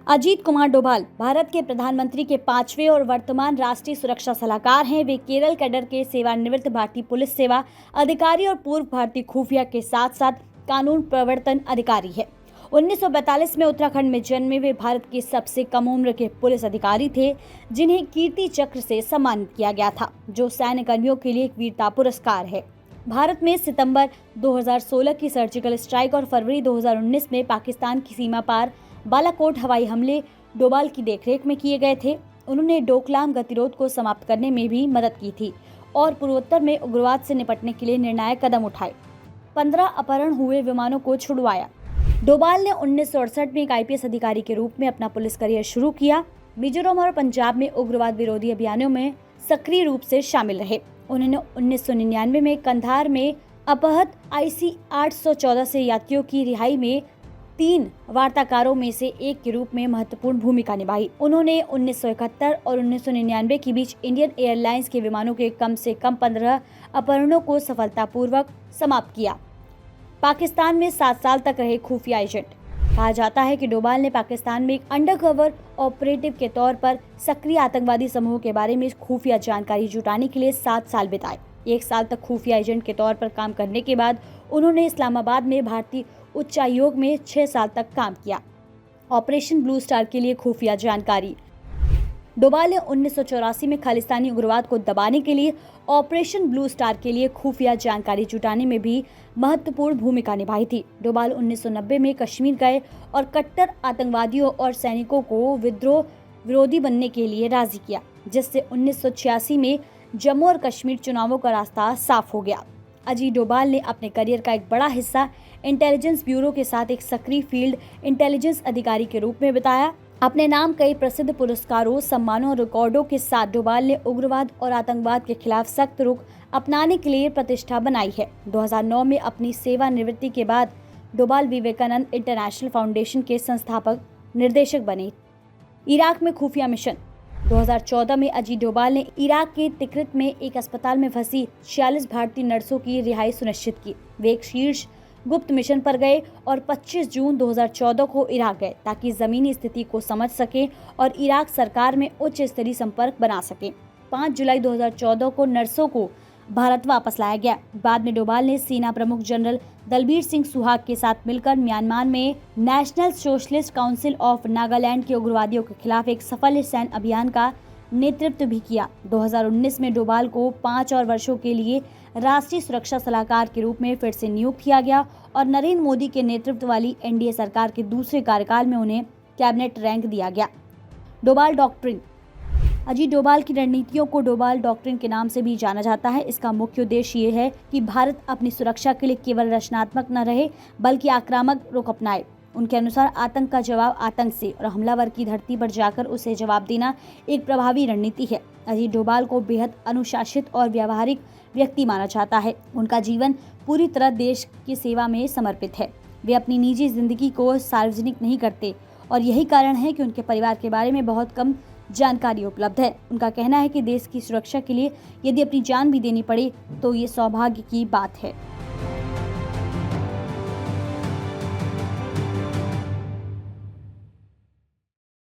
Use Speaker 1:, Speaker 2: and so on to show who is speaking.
Speaker 1: अजीत कुमार डोभाल भारत के प्रधानमंत्री के 5वें और वर्तमान राष्ट्रीय सुरक्षा सलाहकार हैं। वे केरल कैडर के सेवानिवृत्त भारतीय पुलिस सेवा अधिकारी और पूर्व भारतीय खुफिया के साथ साथ कानून प्रवर्तन अधिकारी हैं। 1942 में उत्तराखंड में जन्मे वे भारत के सबसे कम उम्र के पुलिस अधिकारी थे, जिन्हें कीर्ति चक्र से सम्मानित किया गया था, जो सैन्य कर्मियों के लिए एक वीरता पुरस्कार है। भारत में सितंबर 2016 की सर्जिकल स्ट्राइक और फरवरी 2019 में पाकिस्तान की सीमा पार बालाकोट हवाई हमले डोभाल की देखरेख में किए गए थे। उन्होंने डोकलाम गतिरोध को समाप्त करने में भी मदद की थी और पूर्वोत्तर में उग्रवाद से निपटने के लिए निर्णायक कदम उठाए। 15 अपहरण हुए विमानों को छुड़वाया। डोभाल ने 1968 में एक IPS अधिकारी के रूप में अपना पुलिस करियर शुरू किया। मिजोरम और पंजाब में उग्रवाद विरोधी अभियानों में सक्रिय रूप से शामिल रहे। उन्होंने 1999 में कंधार में अपहृत IC 814 से यात्रियों की रिहाई में 3 वार्ताकारों में से एक के रूप में महत्वपूर्ण भूमिका निभाई। उन्होंने 1971 और 1999 के बीच इंडियन एयरलाइंस के विमानों के कम से कम 15 अपहरणों को सफलतापूर्वक समाप्त किया। पाकिस्तान में 7 साल तक रहे खुफिया एजेंट। कहा जाता है कि डोभाल ने पाकिस्तान में एक अंडरकवर ऑपरेटिव के तौर पर सक्रिय आतंकवादी समूह के बारे में खुफिया जानकारी जुटाने के लिए 7 साल बिताए। 1 साल तक खुफिया एजेंट के तौर पर काम करने के बाद उन्होंने इस्लामाबाद में भारतीय उच्चायोग में 6 साल तक काम किया। ऑपरेशन ब्लू स्टार के लिए खुफिया जानकारी। डोभाल ने 1984 में खालिस्तानी उग्रवाद को दबाने के लिए ऑपरेशन ब्लू स्टार के लिए खुफिया जानकारी जुटाने में भी महत्वपूर्ण भूमिका निभाई थी। डोभाल 1990 में कश्मीर गए और कट्टर आतंकवादियों और सैनिकों को विद्रोह विरोधी बनने के लिए राजी किया, जिससे 1986 में जम्मू और कश्मीर चुनावों का रास्ता साफ हो गया। अजीत डोभाल ने अपने करियर का एक बड़ा हिस्सा इंटेलिजेंस ब्यूरो के साथ एक सक्रिय फील्ड इंटेलिजेंस अधिकारी के रूप में बिताया। अपने नाम कई प्रसिद्ध पुरस्कारों, सम्मानों और रिकॉर्डों के साथ डोभाल ने उग्रवाद और आतंकवाद के खिलाफ सख्त रुख अपनाने के लिए प्रतिष्ठा बनाई है। 2009 में अपनी सेवानिवृत्ति के बाद डोभाल विवेकानंद इंटरनेशनल फाउंडेशन के संस्थापक निर्देशक बने। इराक में खुफिया मिशन। 2014 में अजीत डोभाल ने इराक के तिक्रित में एक अस्पताल में फंसी 46 भारतीय नर्सों की रिहाई सुनिश्चित की। वे एक शीर्ष गुप्त मिशन पर गए और 25 जून 2014 को इराक गए ताकि जमीनी स्थिति को समझ सकें और इराक सरकार में उच्च स्तरीय संपर्क बना सकें। 5 जुलाई 2014 को नर्सों को भारत वापस लाया गया। बाद में डोभाल ने सेना प्रमुख जनरल दलबीर सिंह सुहाग के साथ मिलकर म्यांमार में national socialist council of Nagaland के उग्रवादियों के खिलाफ एक सफल सैन्य अभियान का नेतृत्व भी किया। 2019 में डोभाल को 5 और वर्षों के लिए राष्ट्रीय सुरक्षा सलाहकार के रूप में फिर से नियुक्त किया गया और नरेंद्र मोदी के नेतृत्व वाली NDA सरकार के दूसरे कार्यकाल में उन्हें कैबिनेट रैंक दिया गया। डोभाल डॉक्ट्रिन। अजीत डोभाल की रणनीतियों को डोभाल डॉक्ट्रिन के नाम से भी जाना जाता है। इसका मुख्य उद्देश्य ये है कि भारत अपनी सुरक्षा के लिए केवल रचनात्मक न रहे बल्कि आक्रामक रुख अपनाए। उनके अनुसार आतंक का जवाब आतंक से और हमलावर की धरती पर जाकर उसे जवाब देना एक प्रभावी रणनीति है। अजीत डोभाल को बेहद अनुशासित और व्यावहारिक व्यक्ति माना जाता है। उनका जीवन पूरी तरह देश की सेवा में समर्पित है। वे अपनी निजी जिंदगी को सार्वजनिक नहीं करते और यही कारण है कि उनके परिवार के बारे में बहुत कम जानकारी उपलब्ध है। उनका कहना है कि देश की सुरक्षा के लिए यदि अपनी जान भी देनी पड़े तो ये सौभाग्य की बात है।